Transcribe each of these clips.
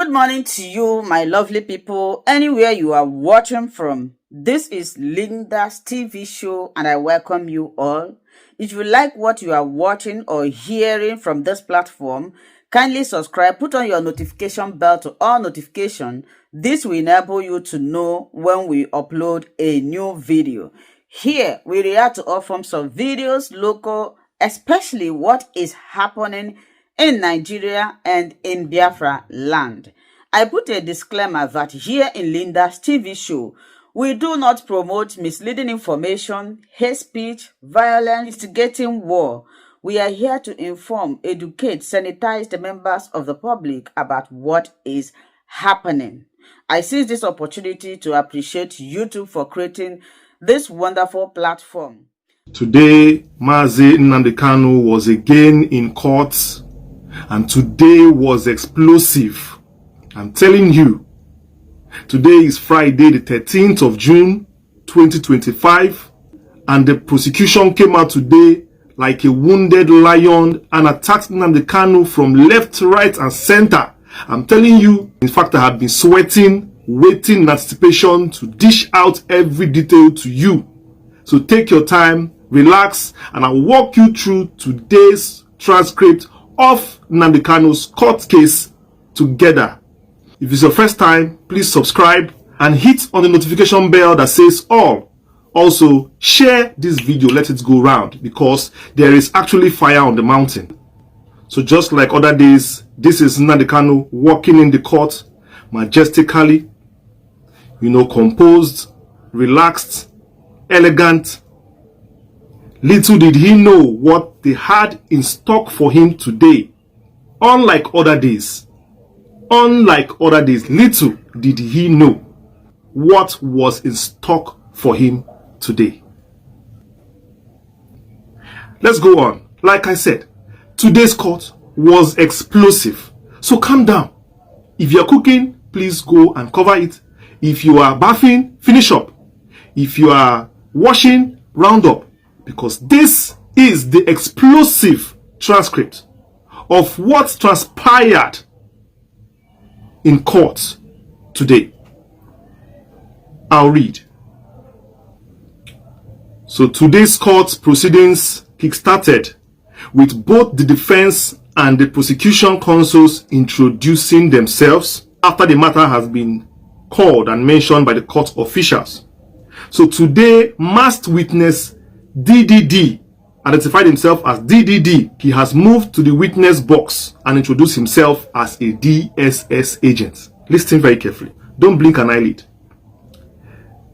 Good morning to you, my lovely people, anywhere you are watching from. This is Linda's TV show and I welcome you all. If you like what you are watching or hearing from this platform, kindly subscribe, put on your notification bell to all notification. This will enable you to know when we upload a new video. Here, we react to all forms of videos, local, especially what is happening in Nigeria and in Biafra land. I put a disclaimer that here in Linda's TV show, we do not promote misleading information, hate speech, violence, instigating war. We are here to inform, educate, sanitize the members of the public about what is happening. I seize this opportunity to appreciate YouTube for creating this wonderful platform. Today, Nnamdi Kanu was again in court, and today was explosive. I'm telling you, today is Friday, the 13th of June, 2025, and the prosecution came out today like a wounded lion and attacked Nnamdi Kanu from left, right, and center. I'm telling you, in fact, I have been sweating, waiting in anticipation to dish out every detail to you. So take your time, relax, and I'll walk you through today's transcript of Nnamdi Kanu's court case together. If it's your first time, please subscribe and hit on the notification bell that says all. Also, share this video, let it go round, because there is actually fire on the mountain. So just like other days, this is Nnamdi Kanu walking in the court majestically, composed, relaxed, elegant. Little did he know what they had in stock for him today. Unlike other days, little did he know what was in stock for him today. Let's go on. Like I said, today's court was explosive. So calm down. If you're cooking, please go and cover it. If you are bathing, finish up. If you are washing, round up. Because this is the explosive transcript of what transpired in court today. I'll read. So today's court proceedings kick-started with both the defense and the prosecution counsels introducing themselves after the matter has been called and mentioned by the court officials. So today, masked witness DDD identified himself as DDD. He has moved to the witness box and introduced himself as a DSS agent. Listen very carefully. Don't blink an eyelid.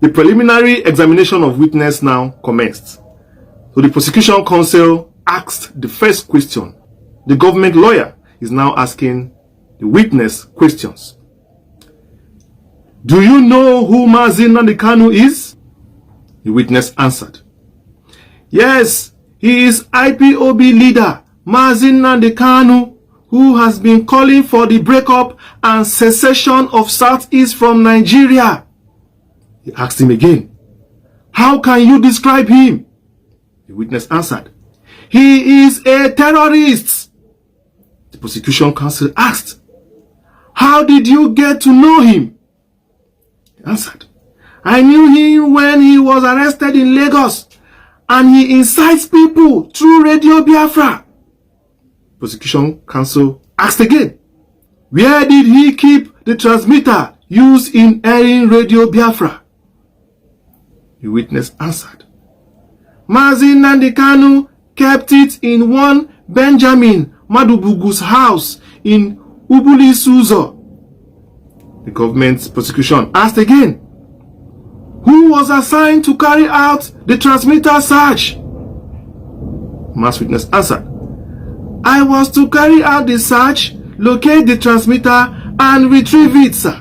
The preliminary examination of witness now commenced. So the prosecution counsel asked the first question. The government lawyer is now asking the witness questions. Do you know who Nnamdi Kanu is? The witness answered. Yes, he is IPOB leader Nnamdi Kanu, who has been calling for the breakup and secession of Southeast from Nigeria. He asked him again, how can you describe him? The witness answered, he is a terrorist. The prosecution counsel asked, how did you get to know him? He answered, I knew him when he was arrested in Lagos, and he incites people through Radio Biafra. Prosecution counsel asked again, where did he keep the transmitter used in airing Radio Biafra? The witness answered, Nnamdi Kanu kept it in one Benjamin Madubugu's house in Ubuli Suzo. The government's prosecution asked again, who was assigned to carry out the transmitter search? Masked witness answered, I was to carry out the search, locate the transmitter, and retrieve it, sir.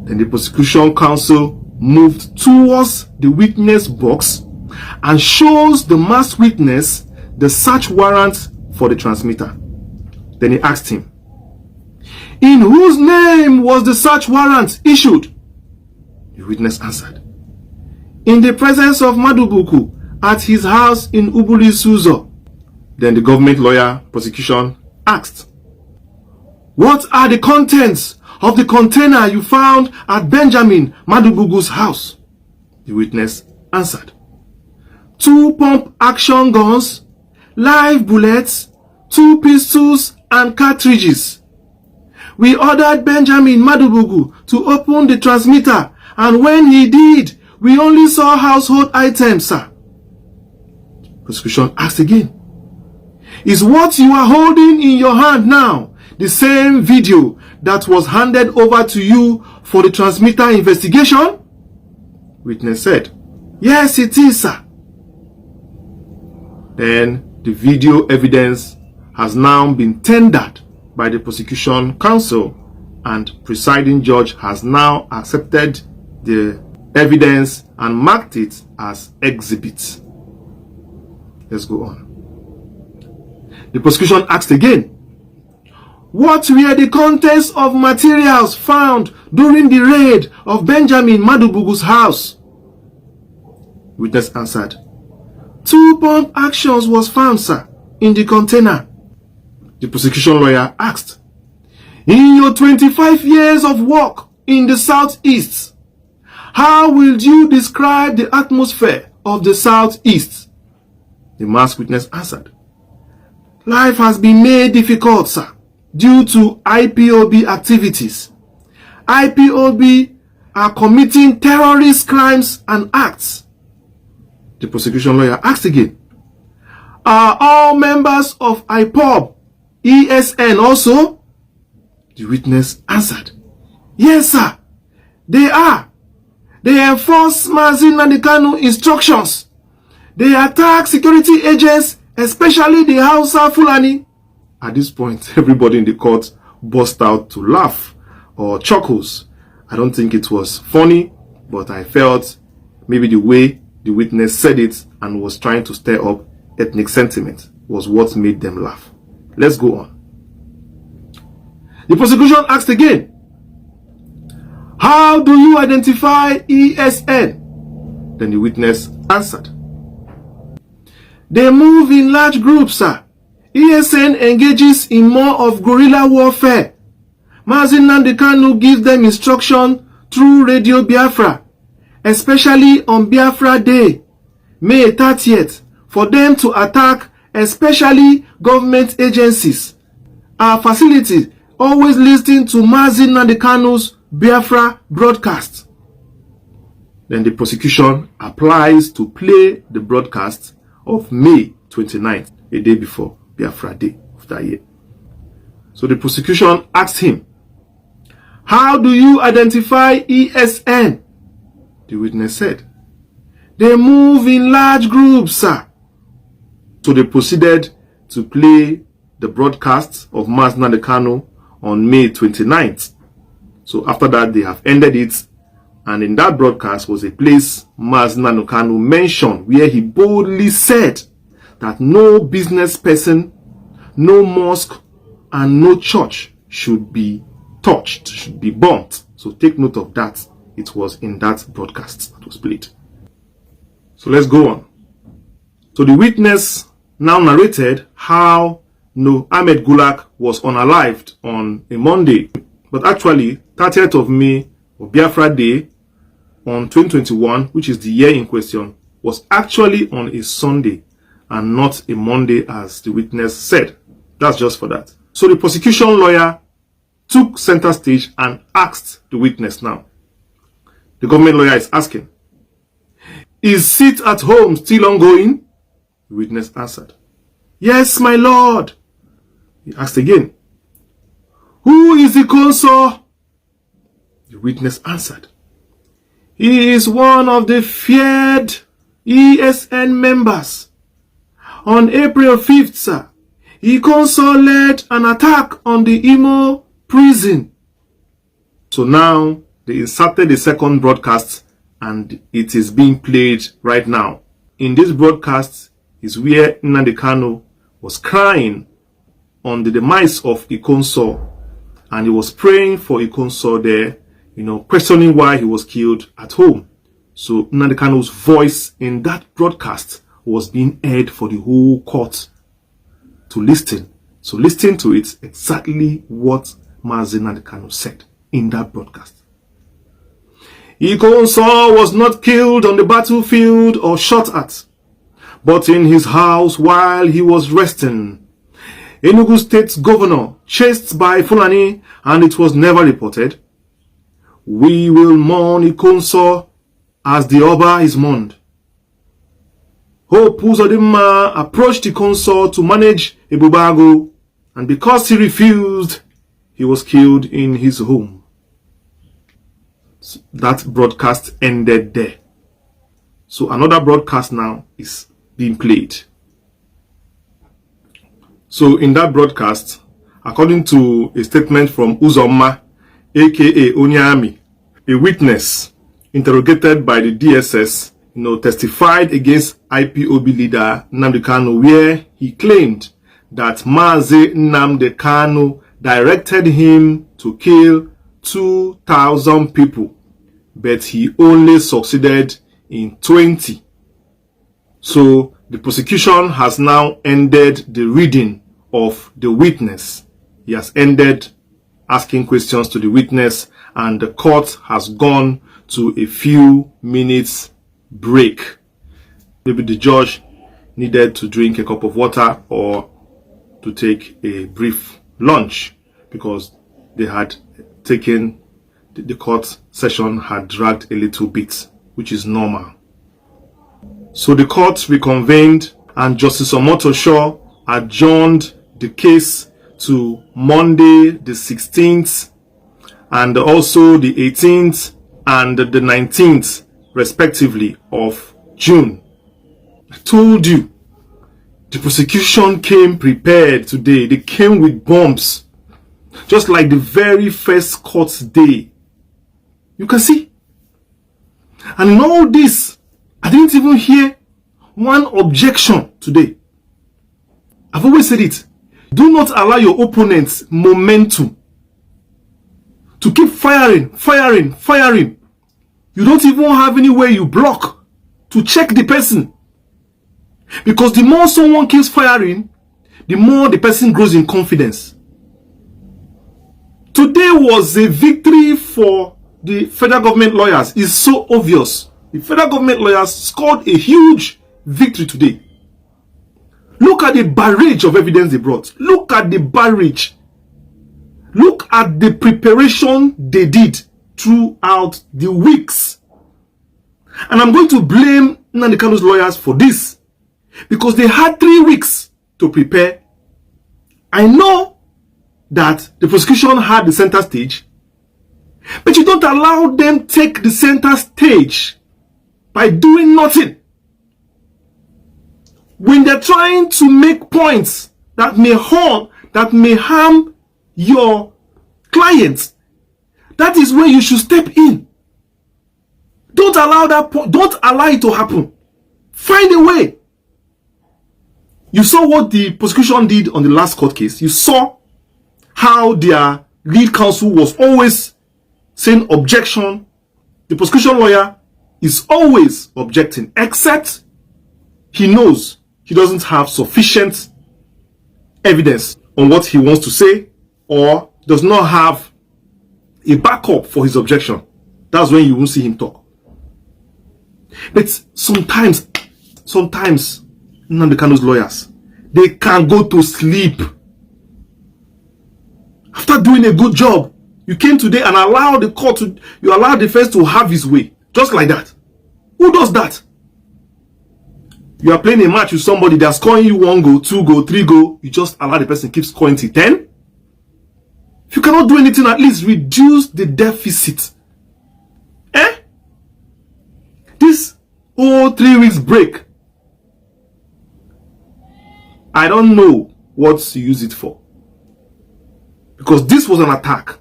Then the prosecution counsel moved towards the witness box and shows the masked witness the search warrant for the transmitter. Then he asked him, in whose name was the search warrant issued? The witness answered, in the presence of Madubuku at his house in Ubuli Suzo. Then the government lawyer prosecution asked, What are the contents of the container you found at Benjamin Madubugu's house? The witness answered. 2 pump-action guns, live bullets, 2 pistols and cartridges. We ordered Benjamin Madubugu to open the transmitter, and when he did, we only saw household items, sir. Prosecution asked again. Is what you are holding in your hand now the same video that was handed over to you for the transmitter investigation? Witness said, yes, it is, sir. Then the video evidence has now been tendered by the prosecution counsel, and presiding judge has now accepted the evidence and marked it as exhibits. Let's go on. The prosecution asked again, what were the contents of materials found during the raid of Benjamin Madubugu's house? Witness answered, 2 pump actions was found, sir, in the container. The prosecution lawyer asked, in your 25 years of work in the Southeast, how will you describe the atmosphere of the Southeast? The masked witness answered, life has been made difficult, sir, due to IPOB activities. IPOB are committing terrorist crimes and acts. The prosecution lawyer asked again, are all members of IPOB ESN also? The witness answered, yes, sir, they are. They enforce Nnamdi Kanu instructions. They attack security agents, especially the Hausa Fulani. At this point, everybody in the court burst out to laugh or chuckles. I don't think it was funny, but I felt maybe the way the witness said it and was trying to stir up ethnic sentiment was what made them laugh. Let's go on. The prosecution asked again, how do you identify ESN? Then the witness answered, they move in large groups, sir. ESN engages in more of guerrilla warfare. Nnamdi Kanu gives them instruction through Radio Biafra, especially on Biafra Day, May 30th, for them to attack especially government agencies. Our facility always listen to Nnamdi Kanu's Biafra broadcast. Then the prosecution applies to play the broadcast of May 29th, a day before Biafra Day of that year. So the prosecution asked him, how do you identify ESN? The witness said, they move in large groups, sir. So they proceeded to play the broadcast of Nnamdi Kanu on May 29th. So after that, they have ended it. And in that broadcast was a place Nnamdi Kanu mentioned where he boldly said that no business person, no mosque, and no church should be touched, should be burnt. So take note of that. It was in that broadcast that was played. So let's go on. So the witness now narrated how Ahmed Gulak was unalived on a Monday, but actually 30th of May or Biafra Day on 2021, which is the year in question, was actually on a Sunday and not a Monday as the witness said. That's just for that. So the prosecution lawyer took center stage and asked the witness now. The government lawyer is asking, is sit at home still ongoing? The witness answered, yes, my lord. He asked again, who is the consul? The witness answered, he is one of the feared ESN members. On April 5th, sir, he consul led an attack on the Imo prison. So now they inserted the second broadcast and it is being played right now. In this broadcast is where Nnamdi Kanu was crying on the demise of Ikonso, and he was praying for Ikonso there, questioning why he was killed at home. So Nnamdi Kanu's voice in that broadcast was being heard for the whole court to listen. So listen to it, exactly what Mazi Nnamdi Kanu said in that broadcast. Ikonso was not killed on the battlefield or shot at, but in his house while he was resting. Enugu State governor chased by Fulani, and it was never reported. We will mourn Ikonso as the Oba is mourned. Hope Uzodinma approached Ikonso to manage Ebubago, and because he refused, he was killed in his home. So that broadcast ended there. So another broadcast now is being played. So in that broadcast, according to a statement from Uzoma, aka Onyami, a witness interrogated by the DSS, testified against IPOB leader Nnamdi Kanu, where he claimed that Mazi Nnamdi Kanu directed him to kill 2,000 people, but he only succeeded in 20. So the prosecution has now ended the reading of the witness. He has ended asking questions to the witness, and the court has gone to a few minutes break. Maybe the judge needed to drink a cup of water or to take a brief lunch because they had taken, the court session had dragged a little bit, which is normal. So the court reconvened, and Justice Omotosho adjourned the case to Monday the 16th and also the 18th and the 19th respectively of June. I told you, the prosecution came prepared today. They came with bombs, just like the very first court day. You can see. And in all this, I didn't even hear one objection today. I've always said it. Do not allow your opponent's momentum to keep firing. You don't even have any way you block to check the person. Because the more someone keeps firing, the more the person grows in confidence. Today was a victory for the federal government lawyers. It's so obvious. The federal government lawyers scored a huge victory today. Look at the barrage of evidence they brought. Look at the barrage. Look at the preparation they did throughout the weeks. And I'm going to blame Nnamdi Kanu's lawyers for this, because they had 3 weeks to prepare. I know that the prosecution had the center stage, but you don't allow them take the center stage by doing nothing. When they're trying to make points that may harm your clients, that is where you should step in. Don't allow it to happen. Find a way. You saw what the prosecution did on the last court case. You saw how their lead counsel was always saying objection. The prosecution lawyer is always objecting, except he knows he doesn't have sufficient evidence on what he wants to say, or does not have a backup for his objection. That's when you won't see him talk. But sometimes Nnamdi Kanu's lawyers, they can go to sleep. After doing a good job, you came today and allowed the court to, you allowed the defense to have his way. Just like that. Who does that? You are playing a match with somebody that's scoring you 1 goal, 2 goal, 3 goal. You just allow the person keep scoring till 10. If you cannot do anything, at least reduce the deficit. This whole 3 weeks break, I don't know what to use it for. Because this was an attack.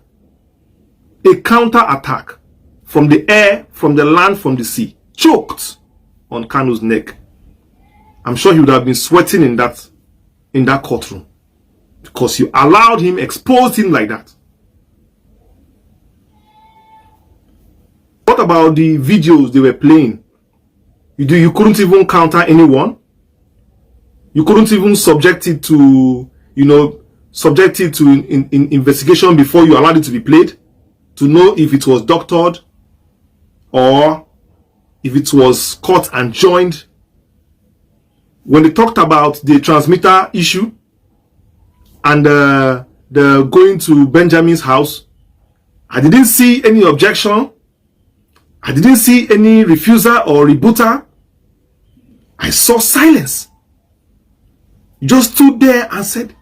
A counter attack. From the air, from the land, from the sea. Choked on Kanu's neck. I'm sure he would have been sweating in that courtroom. Because you allowed him, exposed him like that. What about the videos they were playing? You couldn't even counter anyone. You couldn't even subject it to, subject it to investigation before you allowed it to be played, to know if it was doctored or if it was caught and joined. When they talked about the transmitter issue and the going to Benjamin's house, I didn't see any objection. I didn't see any refuser or rebuttal. I saw silence. You just stood there and said,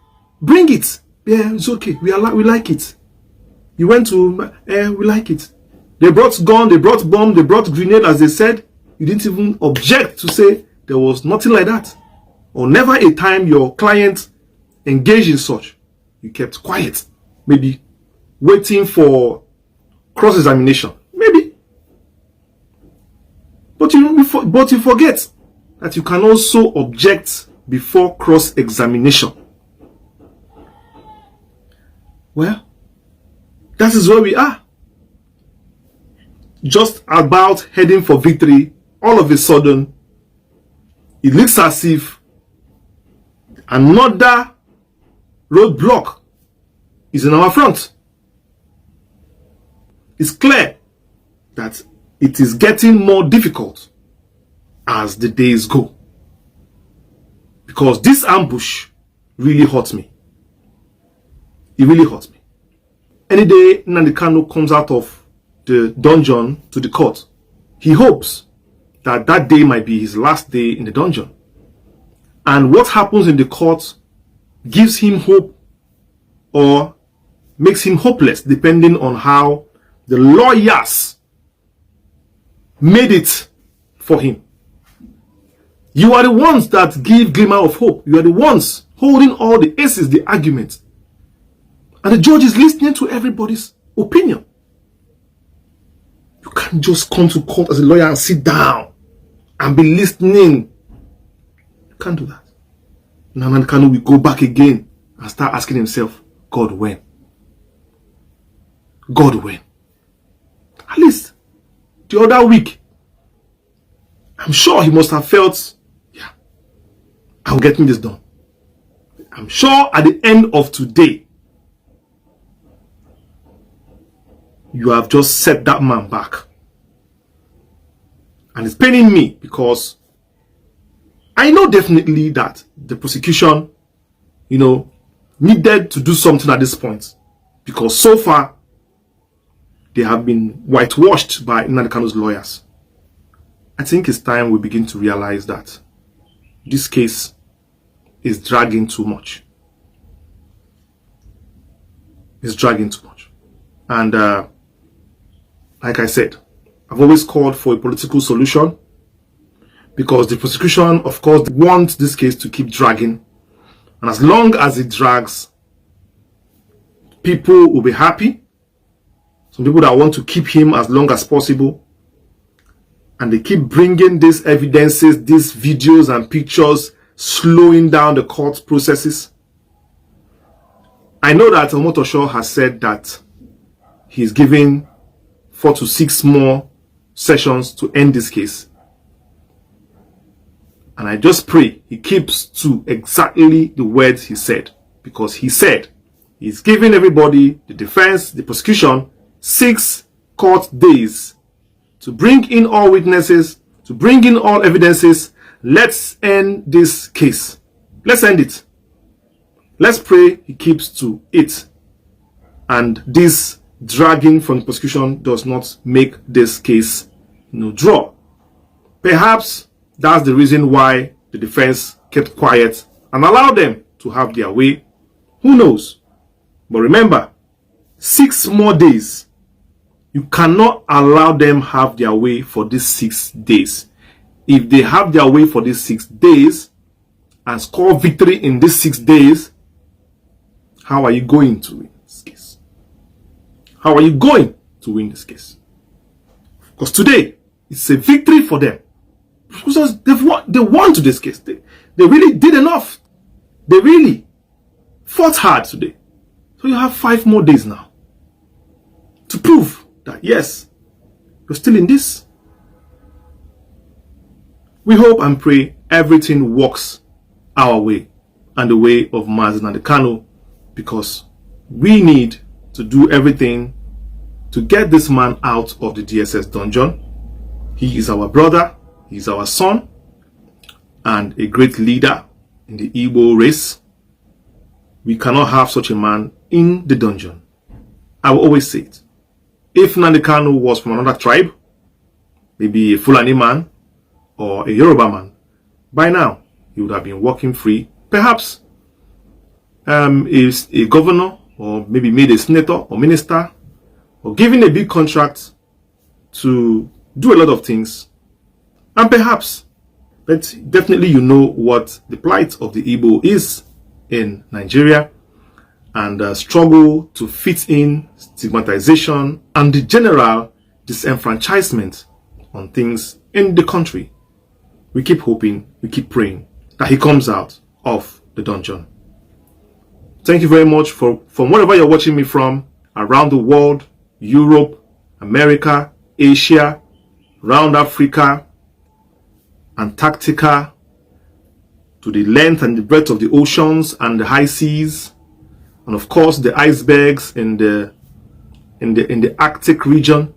bring it. Yeah, it's okay. We like it. You went to, we like it. They brought gun, they brought bomb, they brought grenade, as they said. You didn't even object to say there was nothing like that. Or never a time your client engaged in such. You kept quiet. Maybe waiting for cross-examination. Maybe. But you forget that you can also object before cross-examination. Well, that is where we are. Just about heading for victory, all of a sudden, it looks as if another roadblock is in our front. It's clear that it is getting more difficult as the days go. Because this ambush really hurts me. It really hurts me. Any day Nnamdi Kanu comes out of the dungeon to the court, he hopes that that day might be his last day in the dungeon. And what happens in the court gives him hope or makes him hopeless, depending on how the lawyers made it for him. You are the ones that give glimmer of hope. You are the ones holding all the aces, the arguments. And the judge is listening to everybody's opinion. You can't just come to court as a lawyer and sit down and be listening. You can't do that. Nnamdi Kanu will go back again and start asking himself, God, when? God, when? At least the other week, I'm sure he must have felt, yeah, I'm getting this done. I'm sure at the end of today, you have just set that man back. And it's paining me because I know definitely that the prosecution, needed to do something at this point. Because so far, they have been whitewashed by Nnamdi Kanu's lawyers. I think it's time we begin to realize that this case is dragging too much. It's dragging too much. And like I said, I've always called for a political solution because the prosecution, of course, wants this case to keep dragging. And as long as it drags, people will be happy. Some people that want to keep him as long as possible. And they keep bringing these evidences, these videos and pictures, slowing down the court processes. I know that Omotosho has said that he's giving 4 to 6 more sessions to end this case. And I just pray he keeps to exactly the words he said. Because he said he's giving everybody, the defense, the prosecution, 6 court days to bring in all witnesses, to bring in all evidences. Let's end this case. Let's end it. Let's pray he keeps to it. And this dragging from the prosecution does not make this case draw. Perhaps that's the reason why the defense kept quiet and allowed them to have their way. Who knows? But remember, 6 more days. You cannot allow them have their way for these 6 days. If they have their way for these 6 days and score victory in these 6 days, how are you going to win this case? How are you going to win this case? Because today, it's a victory for them. Because they won to this case. They really did enough. They really fought hard today. So you have 5 more days now to prove that, yes, you're still in this. We hope and pray everything works our way and the way of Nnamdi Kanu because we need to do everything to get this man out of the DSS dungeon. He is our brother, he is our son, and a great leader in the Igbo race. We cannot have such a man in the dungeon. I will always say it. If Nnamdi Kanu was from another tribe, maybe a Fulani man or a Yoruba man, by now he would have been walking free. Perhaps is a governor, or maybe made a senator or minister, or given a big contract to do a lot of things. And perhaps, but definitely you know what the plight of the Igbo is in Nigeria, and struggle to fit in, stigmatization, and the general disenfranchisement on things in the country. We keep hoping, we keep praying that he comes out of the dungeon. Thank you very much from wherever you're watching me from, around the world, Europe, America, Asia, around Africa, Antarctica, to the length and the breadth of the oceans and the high seas, and of course the icebergs in the Arctic region.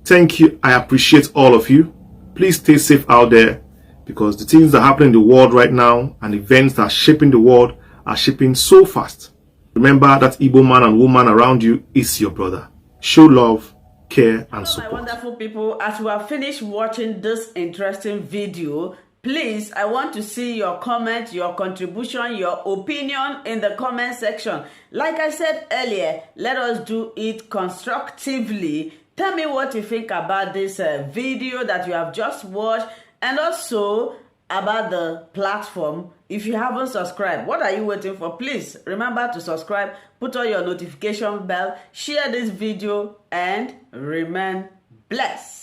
Thank you. I appreciate all of you. Please stay safe out there, because the things that are happening in the world right now and events that are shaping the world are shaping so fast. Remember that Igbo man and woman around you is your brother. Show love, care, and support. My wonderful people, as we have finished watching this interesting video, please, I want to see your comment, your contribution, your opinion in the comment section. Like I said earlier, let us do it constructively. Tell me what you think about this video that you have just watched, and also about the platform. If you haven't subscribed, what are you waiting for? Please remember to subscribe, put on your notification bell, share this video, and remain blessed.